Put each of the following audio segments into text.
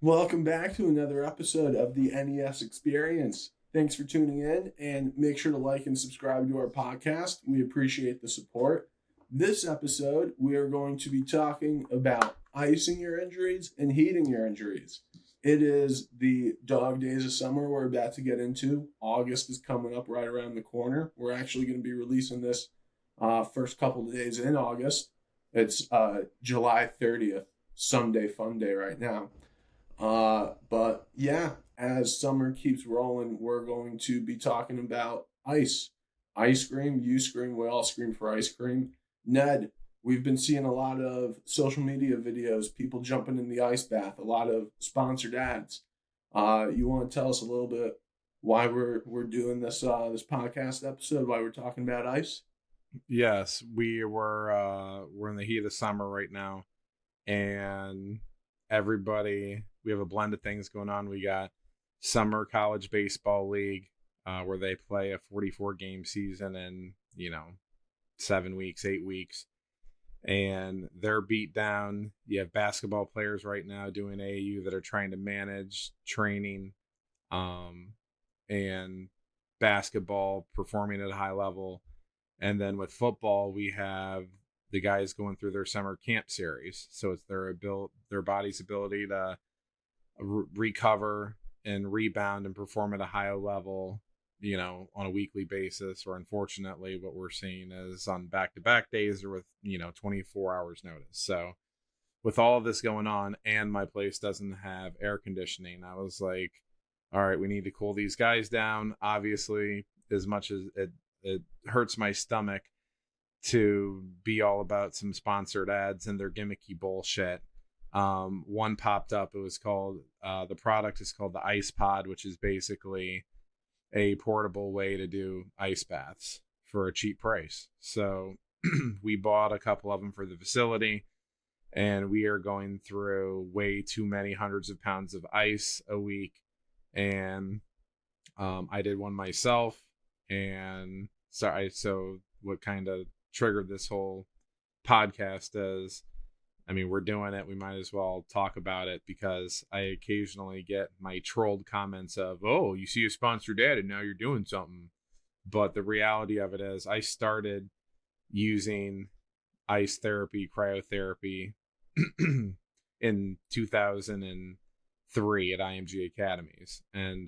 Welcome back to another episode of the NES Experience. Thanks for tuning in and make sure to like and subscribe to our podcast. We appreciate the support. This episode, we are going to be talking about icing your injuries and heating your injuries. It is the dog days of summer we're about to get into. August is coming up right around the corner. We're actually going to be releasing this first couple of days in August. It's July 30th, Sunday fun day right now. But yeah, as summer keeps rolling, we're going to be talking about ice cream. You scream, we all scream for ice cream. Ned, we've been seeing a lot of social media videos, people jumping in the ice bath, a lot of sponsored ads. You want to tell us a little bit why we're doing this podcast episode, why we're talking about ice? Yes, we're in the heat of the summer right now, and everybody we have a blend of things going on. We got summer college baseball league, where they play a 44 game season in 7 weeks, 8 weeks, and they're beat down. You have basketball players right now doing AAU that are trying to manage training, um, and basketball performing at a high level. And then with football, we have the guys going through their summer camp series. So it's their body's ability to recover and rebound and perform at a higher level, on a weekly basis. Or unfortunately, what we're seeing is on back-to-back days or with 24 hours notice. So with all of this going on, and my place doesn't have air conditioning, I was like, all right, we need to cool these guys down. Obviously, as much as it hurts my stomach to be all about some sponsored ads and their gimmicky bullshit. One popped up. It was called the product is called the Ice Pod, which is basically a portable way to do ice baths for a cheap price. So we bought a couple of them for the facility, and we are going through way too many hundreds of pounds of ice a week. And I did one myself. And so what kind of triggered this whole podcast is, we're doing it. We might as well talk about it, because I occasionally get my trolled comments of, oh, you see a sponsored ad and now you're doing something. But the reality of it is I started using ice therapy, cryotherapy in 2003 at IMG Academies. And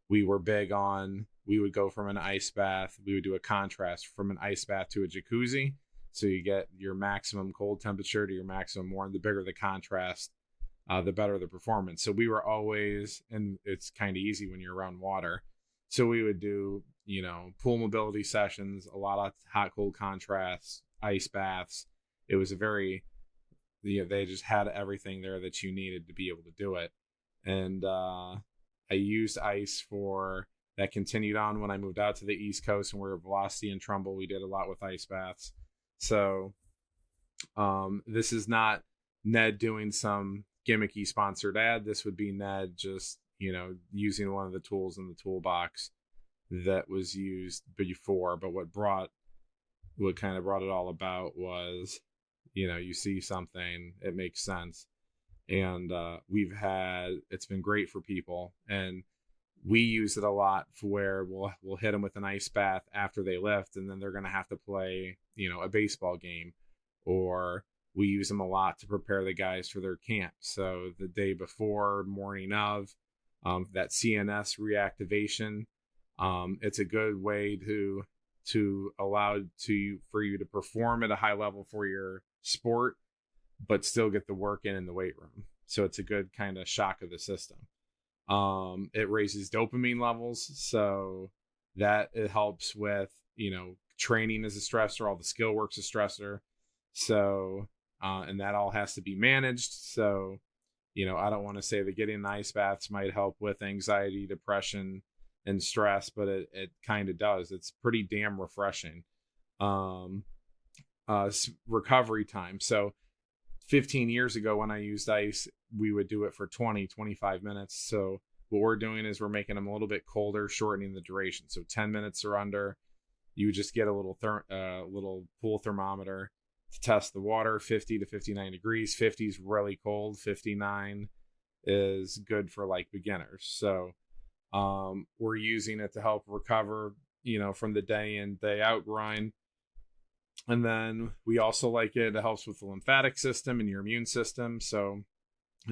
we were big on, we would go from an ice bath, we would do a contrast from an ice bath to a jacuzzi. So you get your maximum cold temperature to your maximum warm. The bigger the contrast, the better the performance. So we were always, and it's kind of easy when you're around water. So we would do, pool mobility sessions, a lot of hot, cold contrasts, ice baths. It was a very, they just had everything there that you needed to be able to do it. And I used ice for that, continued on when I moved out to the East Coast, and we were Velocity and Trumbull. We did a lot with ice baths. So this is not Ned doing some gimmicky sponsored ad. This would be Ned just, using one of the tools in the toolbox that was used before. But what kind of brought it all about was, you see something, it makes sense. And it's been great for people. And we use it a lot for where we'll hit them with an ice bath after they lift, and then they're going to have to play, a baseball game. Or we use them a lot to prepare the guys for their camp. So the day before, morning of, that CNS reactivation, it's a good way to allow for you to perform at a high level for your sport, but still get the work in the weight room. So it's a good kind of shock of the system. It raises dopamine levels, so that it helps with, training as a stressor, all the skill work's a stressor. So, and that all has to be managed. So, I don't want to say that getting ice baths might help with anxiety, depression, and stress, but it kind of does. It's pretty damn refreshing. Recovery time. So 15 years ago when I used ice, we would do it for 25 minutes. So what we're doing is we're making them a little bit colder, shortening the duration. So 10 minutes or under, you would just get a little little pool thermometer to test the water, 50 to 59 degrees. 50 is really cold, 59 is good for like beginners. So we're using it to help recover, from the day in, day out grind. And then we also like it. It helps with the lymphatic system and your immune system. So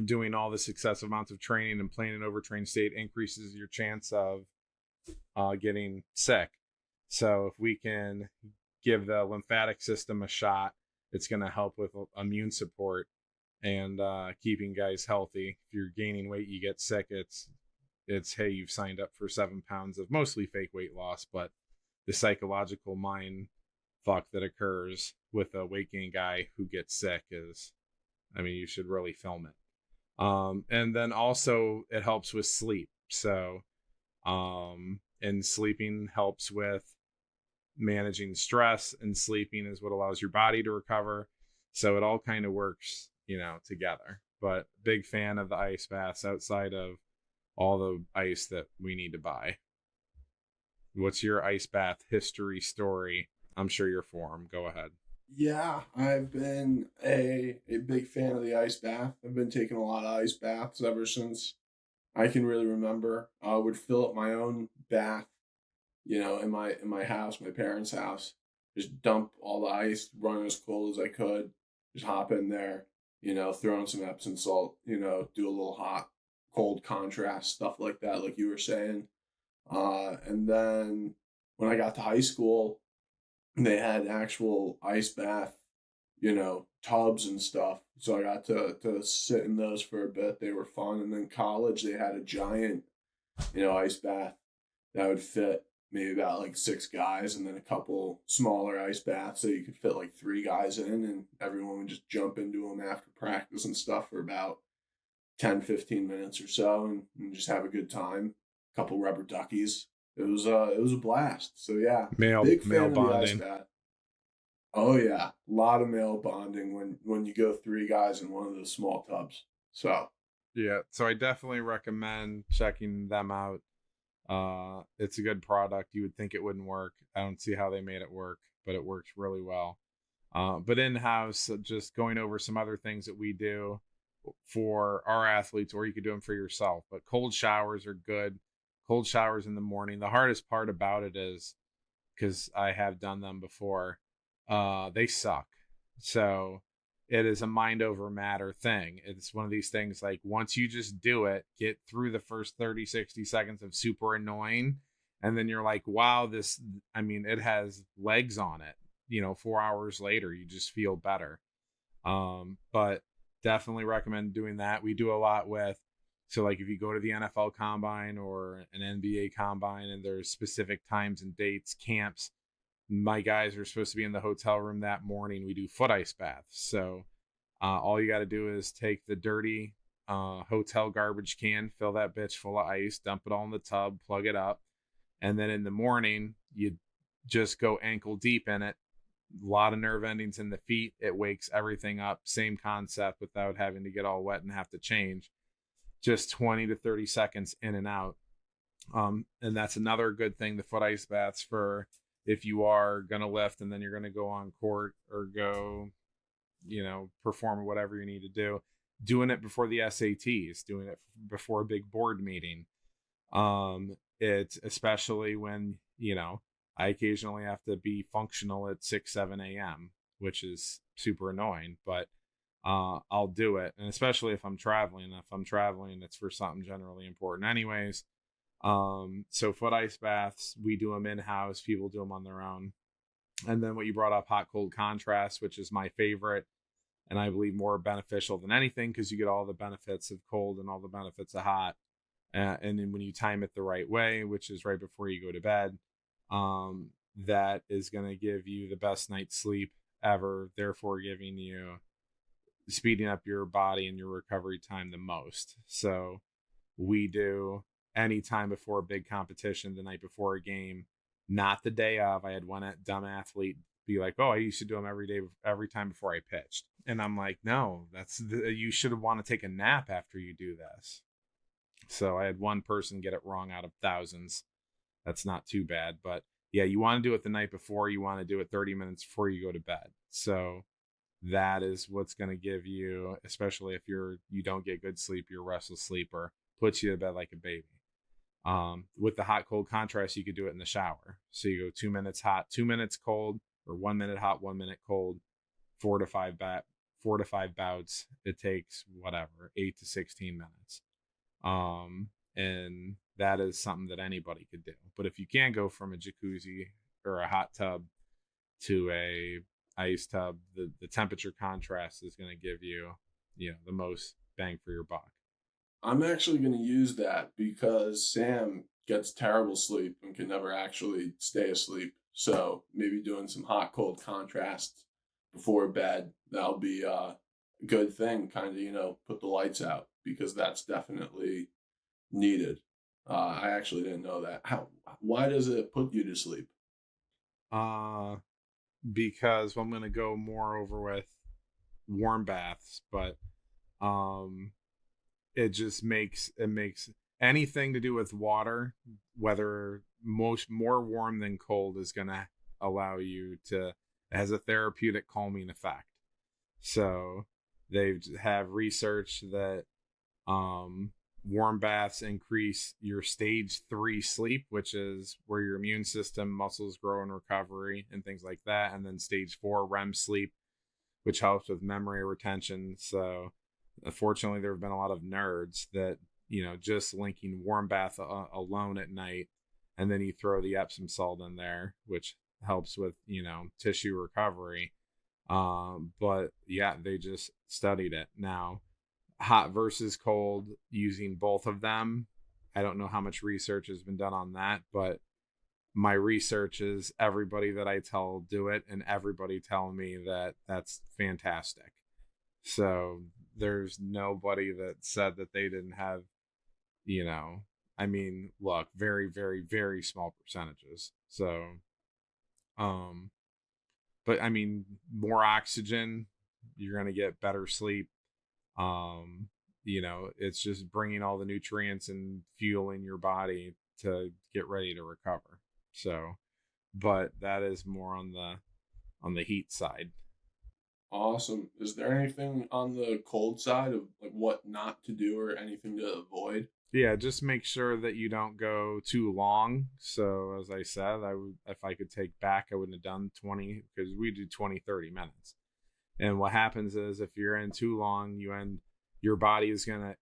doing all this excessive amounts of training and playing an overtrained state increases your chance of getting sick. So if we can give the lymphatic system a shot, it's going to help with immune support and keeping guys healthy. If you're gaining weight, you get sick. It's hey, you've signed up for 7 pounds of mostly fake weight loss, but the psychological mind fuck that occurs with a weight gain guy who gets sick is, I mean, you should really film it. And then also it helps with sleep. So, and sleeping helps with managing stress, and sleeping is what allows your body to recover. So it all kind of works, together. But big fan of the ice baths outside of all the ice that we need to buy. What's your ice bath history story? I'm sure you're for 'em. Go ahead. Yeah, I've been a big fan of the ice bath. I've been taking a lot of ice baths ever since I can really remember. I would fill up my own bath, in my house, my parents' house. Just dump all the ice, run as cold as I could. Just hop in there, throw in some Epsom salt, do a little hot, cold contrast, stuff like that, like you were saying. And then when I got to high school, they had actual ice bath, tubs and stuff. So I got to sit in those for a bit. They were fun. And then college, they had a giant, ice bath that would fit maybe about like 6 guys, and then a couple smaller ice baths that you could fit like 3 guys in, and everyone would just jump into them after practice and stuff for about 10-15 minutes or so, and just have a good time. A couple rubber duckies. It was a blast. So yeah, big Male fan of the ice bonding. bath. Oh yeah, a lot of male bonding when you go 3 guys in one of those small tubs. So Yeah, so I definitely recommend checking them out. It's a good product. You would think it wouldn't work. I don't see how they made it work, but it works really well. But in-house, just going over some other things that we do for our athletes, or you could do them for yourself. But cold showers are good. Cold showers in the morning. The hardest part about it is, because I have done them before, they suck. So it is a mind over matter thing. It's one of these things, like, once you just do it, get through the first 30-60 seconds of super annoying, and then you're like, wow, it has legs on it. 4 hours later, you just feel better. But definitely recommend doing that. We do a lot with, so like if you go to the NFL combine or an NBA combine and there's specific times and dates, camps, my guys are supposed to be in the hotel room that morning. We do foot ice baths. So all you got to do is take the dirty hotel garbage can, fill that bitch full of ice, dump it all in the tub, plug it up. And then in the morning, you just go ankle deep in it. A lot of nerve endings in the feet. It wakes everything up. Same concept without having to get all wet and have to change. Just 20 to 30 seconds in and out. And that's another good thing, the foot ice baths, for if you are going to lift and then you're going to go on court or go, perform whatever you need to do. Doing it before the SATs, doing it before a big board meeting. It's especially when, I occasionally have to be functional at 6-7 a.m., which is super annoying, but I'll do it. And especially if I'm traveling. If I'm traveling, it's for something generally important anyways. So foot ice baths, we do them in-house. People do them on their own. And then what you brought up, hot cold contrast, which is my favorite, and I believe more beneficial than anything, because you get all the benefits of cold and all the benefits of hot. And then when you time it the right way, which is right before you go to bed, that is going to give you the best night's sleep ever, therefore speeding up your body and your recovery time the most. So we do any time before a big competition, the night before a game, not the day of. I had one dumb athlete be like, oh, I used to do them every time before I pitched. And I'm like, no, you should want to take a nap after you do this. So I had one person get it wrong out of thousands. That's not too bad. But yeah, you want to do it the night before. You want to do it 30 minutes before you go to bed. So that is what's going to give you, especially if you don't get good sleep, you're a restless sleeper, puts you to bed like a baby. With the hot cold contrast, you could do it in the shower. So you go 2 minutes hot, 2 minutes cold, or 1 minute hot, 1 minute cold, 4 to 5 bouts. It takes whatever, 8 to 16 minutes. And that is something that anybody could do. But if you can't go from a jacuzzi or a hot tub to a ice tub, the temperature contrast is going to give you, the most bang for your buck. I'm actually going to use that because Sam gets terrible sleep and can never actually stay asleep. So maybe doing some hot cold contrast before bed, that'll be a good thing. Kind of, put the lights out because that's definitely needed. I actually didn't know that. Why does it put you to sleep? Because I'm going to go more over with warm baths, but it just makes anything to do with water, whether more warm than cold, is going to allow you to, it has a therapeutic calming effect. So they have research that warm baths increase your stage 3 sleep, which is where your immune system, muscles grow in recovery and things like that, and then stage 4 REM sleep, which helps with memory retention. So unfortunately, there have been a lot of nerds that, just linking warm bath alone at night, and then you throw the Epsom salt in there, which helps with, tissue recovery. But yeah, they just studied it. Now, hot versus cold, using both of them, I don't know how much research has been done on that, but my research is everybody that I tell do it, and everybody tell me that that's fantastic. So there's nobody that said that they didn't have, I mean, look, very, very, very small percentages. So, but I mean, more oxygen, you're going to get better sleep. It's just bringing all the nutrients and fueling your body to get ready to recover. So, but that is more on the heat side. Awesome. Is there anything on the cold side of like what not to do or anything to avoid? Yeah, just make sure that you don't go too long. So as I said, I would, if I could take back, I wouldn't have done 20, because we do 20-30 minutes. And what happens is if you're in too long, your body is going to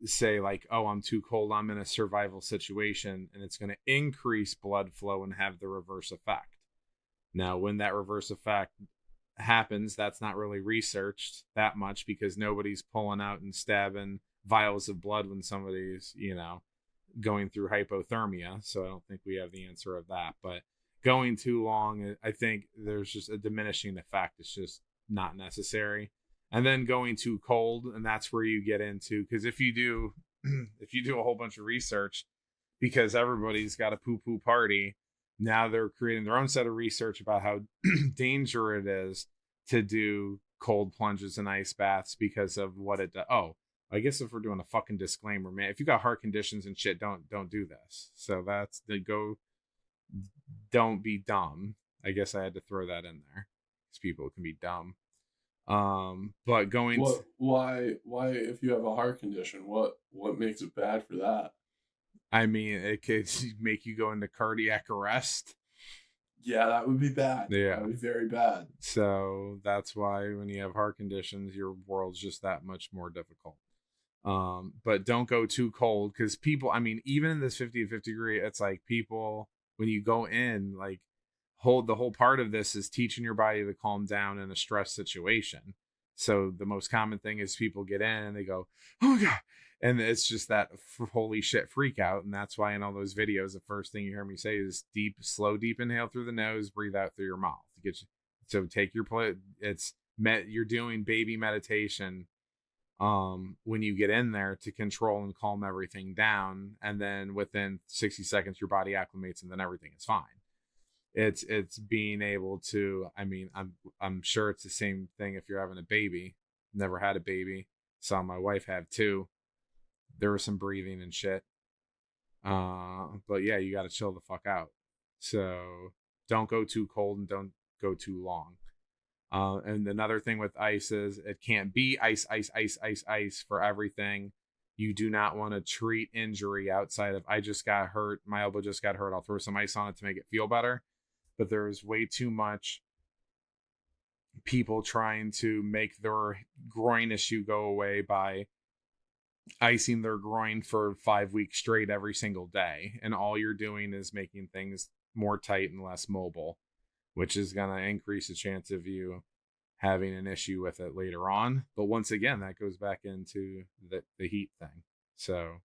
say like, oh, I'm too cold, I'm in a survival situation, and it's going to increase blood flow and have the reverse effect. Now, when that reverse effect happens, that's not really researched that much, because nobody's pulling out and stabbing vials of blood when somebody's, going through hypothermia. So I don't think we have the answer of that. But going too long, I think there's just a diminishing effect. It's just not necessary. And then going too cold, and that's where you get into, because if you do a whole bunch of research, because everybody's got a poo-poo party, now they're creating their own set of research about how dangerous it is to do cold plunges and ice baths because of what it does. Oh, I guess if we're doing a fucking disclaimer, man, if you got heart conditions and shit, don't do this. So that's the go. Don't be dumb. I guess I had to throw that in there, because people can be dumb. But why if you have a heart condition, what makes it bad for that? I mean, it could make you go into cardiac arrest. Yeah, that would be bad. Yeah, that would be very bad. So that's why when you have heart conditions, your world's just that much more difficult. But don't go too cold, because people, I mean, even in this 50 degree, it's like people, when you go in, like, the whole part of this is teaching your body to calm down in a stress situation. So the most common thing is people get in and they go, oh my God. And it's just that holy shit freak out. And that's why in all those videos, the first thing you hear me say is slow, deep inhale through the nose, breathe out through your mouth. So take your you're doing baby meditation when you get in there to control and calm everything down. And then within 60 seconds, your body acclimates and then everything is fine. It's being able to, I mean, I'm sure it's the same thing if you're having a baby. Never had a baby. Saw my wife have two. There was some breathing and shit. But yeah, you got to chill the fuck out. So don't go too cold and don't go too long. And another thing with ice is it can't be ice, ice, ice, ice, ice for everything. You do not want to treat injury outside of, I just got hurt, my elbow just got hurt, I'll throw some ice on it to make it feel better. But there's way too much people trying to make their groin issue go away by icing their groin for 5 weeks straight every single day. And all you're doing is making things more tight and less mobile, which is going to increase the chance of you having an issue with it later on. But once again, that goes back into the heat thing. So,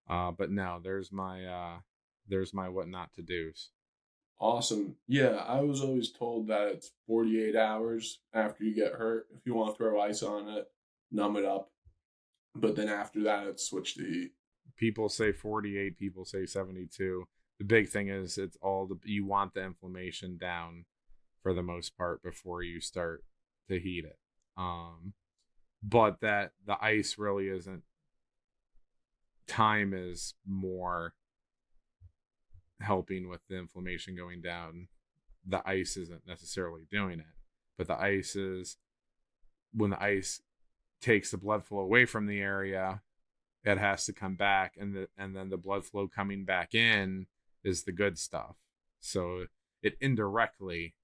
but no, there's my what not to do's. Awesome. Yeah, I was always told that it's 48 hours after you get hurt. If you want to throw ice on it, numb it up. But then after that, it's switched to heat. People say 48, people say 72. The big thing is it's all you want the inflammation down for the most part before you start to heat it. But that the ice really isn't. Time is more helping with the inflammation going down. The ice isn't necessarily doing it, but the ice is, when the ice takes the blood flow away from the area, it has to come back, and then the blood flow coming back in is the good stuff. So it indirectly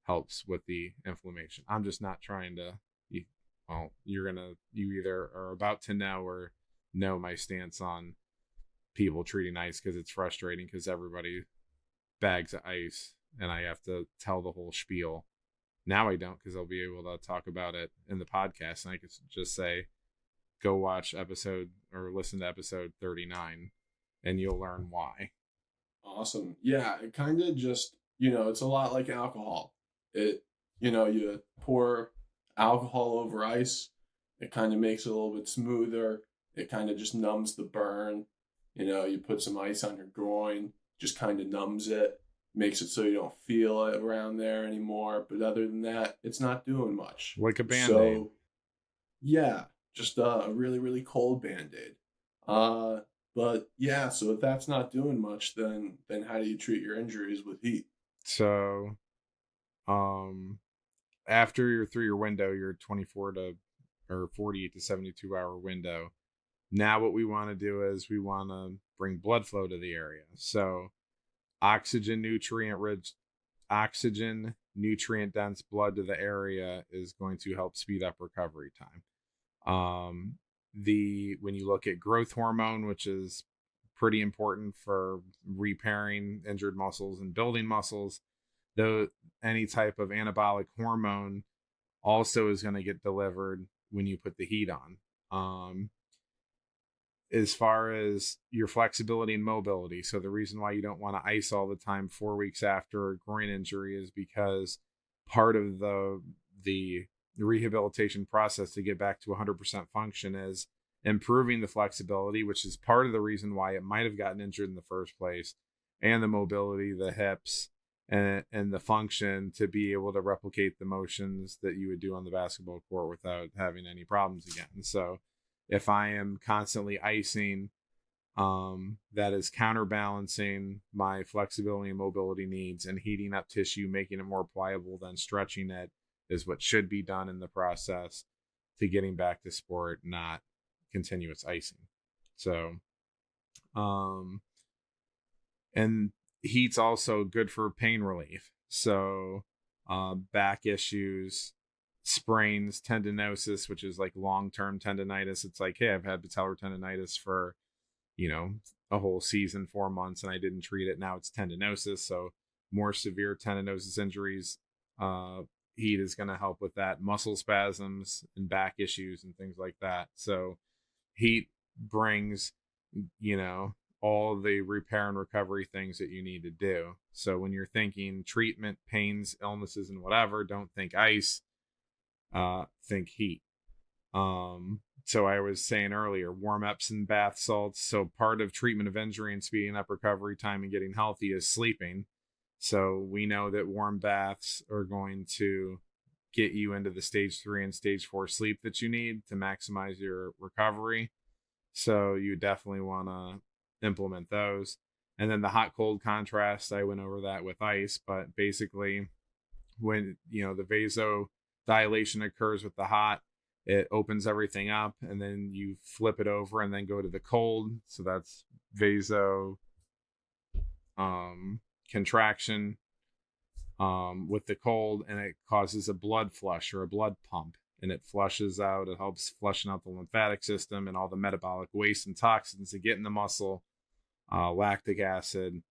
helps with the inflammation. I'm just not trying to, well, you either are about to know or know my stance on people treating ice, because it's frustrating because everybody bags of ice and I have to tell the whole spiel. Now I don't, because I'll be able to talk about it in the podcast, and I could just say, go watch episode or listen to episode 39 and you'll learn why. Awesome. Yeah, it kind of just, it's a lot like alcohol. You pour alcohol over ice, it kind of makes it a little bit smoother. It kind of just numbs the burn. You put some ice on your groin, just kind of numbs it, makes it so you don't feel it around there anymore. But other than that, it's not doing much. Like a Band-Aid. So, yeah, just a really, really cold Band-Aid. But yeah, so if that's not doing much, then how do you treat your injuries with heat? So, after you're through your window, your 48 to 72 hour window, now what we want to do is we want to bring blood flow to the area. So oxygen nutrient dense blood to the area is going to help speed up recovery time. When you look at growth hormone, which is pretty important for repairing injured muscles and building muscles, though any type of anabolic hormone also is going to get delivered when you put the heat on. As far as your flexibility and mobility, so the reason why you don't want to ice all the time 4 weeks after a groin injury is because part of the rehabilitation process to get back to 100% function is improving the flexibility, which is part of the reason why it might have gotten injured in the first place, and the mobility, the hips, and the function to be able to replicate the motions that you would do on the basketball court without having any problems again. So if I am constantly icing, that is counterbalancing my flexibility and mobility needs, and heating up tissue, making it more pliable than stretching it, is what should be done in the process to getting back to sport, not continuous icing. So, and heat's also good for pain relief. So, back issues, sprains, tendinosis, which is like long-term tendonitis. It's like, hey, I've had patellar tendonitis for, a whole season, 4 months, and I didn't treat it. Now it's tendinosis. So more severe tendinosis injuries, heat is going to help with that. Muscle spasms and back issues and things like that. So heat brings, all the repair and recovery things that you need to do. So when you're thinking treatment, pains, illnesses, and whatever, don't think ice, think heat. So I was saying earlier, warm Epsom bath salts. So part of treatment of injury and speeding up recovery time and getting healthy is sleeping. So we know that warm baths are going to get you into the stage 3 and stage 4 sleep that you need to maximize your recovery. So you definitely want to implement those. And then the hot cold contrast, I went over that with ice, but basically when, the dilation occurs with the hot. It opens everything up, and then you flip it over and then go to the cold. So that's vaso contraction with the cold, and it causes a blood flush or a blood pump, and it flushes out. It helps flushing out the lymphatic system and all the metabolic waste and toxins that get in the muscle, lactic acid,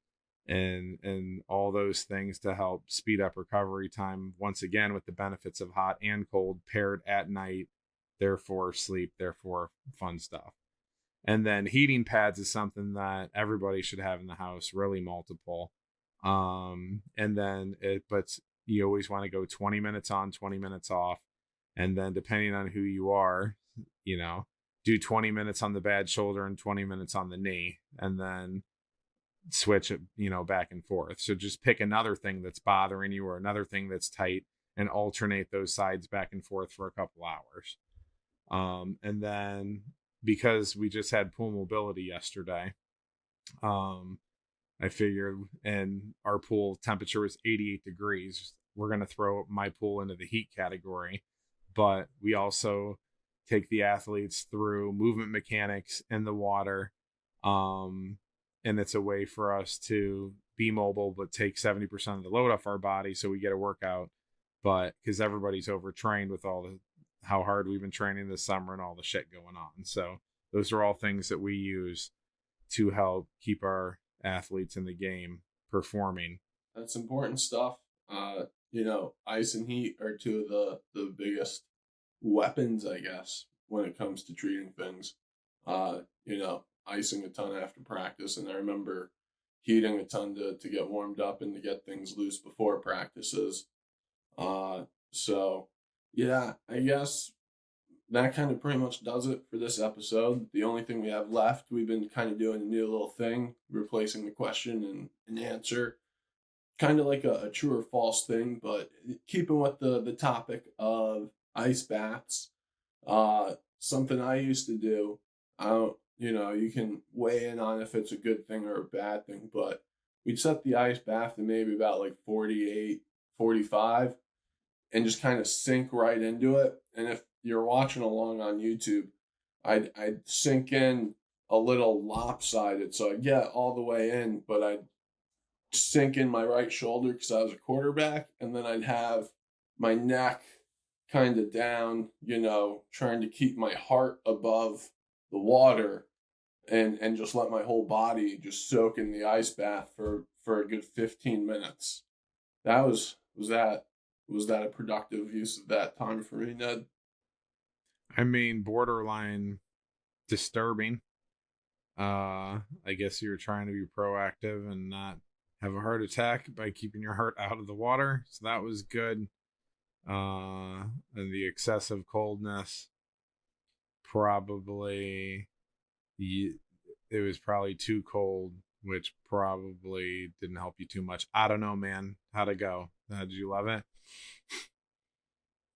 and all those things to help speed up recovery time. Once again, with the benefits of hot and cold paired at night, therefore sleep, therefore fun stuff. And then heating pads is something that everybody should have in the house, really multiple. And then but you always want to go 20 minutes on, 20 minutes off. And then depending on who you are, do 20 minutes on the bad shoulder and 20 minutes on the knee, and then switch it, back and forth. So just pick another thing that's bothering you or another thing that's tight and alternate those sides back and forth for a couple hours. And then because we just had pool mobility yesterday, I figured, and our pool temperature was 88 degrees. We're going to throw my pool into the heat category, but we also take the athletes through movement mechanics in the water. And it's a way for us to be mobile, but take 70% of the load off our body. So we get a workout, but because everybody's overtrained with how hard we've been training this summer and all the shit going on. So those are all things that we use to help keep our athletes in the game performing. That's important stuff. Ice and heat are two of the biggest weapons, I guess, when it comes to treating things. Icing a ton after practice, and I remember heating a ton to get warmed up and to get things loose before practices. So yeah, I guess that kind of pretty much does it for this episode. The only thing we have left, we've been kind of doing a new little thing, replacing the question and answer, kind of like a true or false thing, but keeping with the topic of ice baths. Something I used to do, you can weigh in on if it's a good thing or a bad thing, but we'd set the ice bath to maybe about like 48, 45, and just kind of sink right into it. And if you're watching along on YouTube, I'd sink in a little lopsided. So I'd get all the way in, but I'd sink in my right shoulder because I was a quarterback, and then I'd have my neck kind of down, trying to keep my heart above the water, and just let my whole body just soak in the ice bath for a good 15 minutes. Was that a productive use of that time for me, Ned? I mean, borderline disturbing. I guess you're trying to be proactive and not have a heart attack by keeping your heart out of the water. So that was good. And the excessive coldness, probably it was probably too cold, which probably didn't help you too much. I don't know, man. How'd it go? Did you love it?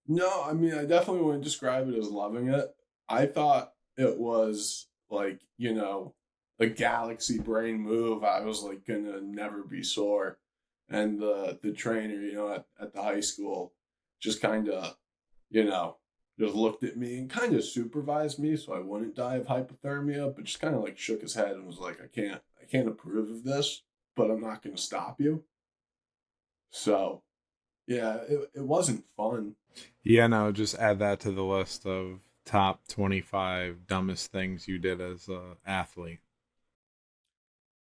No, I mean, I definitely wouldn't describe it as loving it. I thought it was like, a galaxy brain move. I was like gonna never be sore. And the trainer, at the high school just kind of, just looked at me and kind of supervised me so I wouldn't die of hypothermia, but just kind of like shook his head and was like, I can't approve of this, but I'm not going to stop you. So yeah, it wasn't fun. Yeah, no, just add that to the list of top 25 dumbest things you did as an athlete.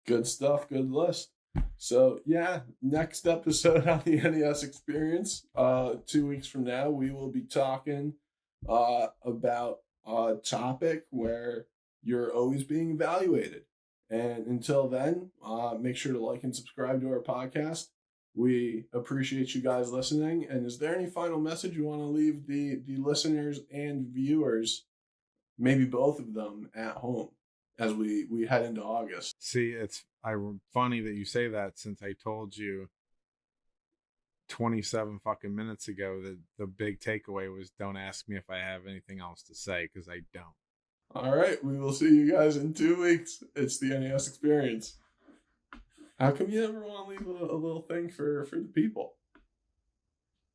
Good stuff, good list. So yeah, next episode on the NES experience, 2 weeks from now, we will be talking about a topic where you're always being evaluated. And until then, make sure to like and subscribe to our podcast. We appreciate you guys listening. And is there any final message you want to leave the listeners and viewers, maybe both of them, at home as we head into August? See, it's funny that you say that, since I told you 27 fucking minutes ago that the big takeaway was don't ask me if I have anything else to say, because I don't. All right, we will see you guys in 2 weeks. It's the NES experience. How come you never want to leave a little thing for the people?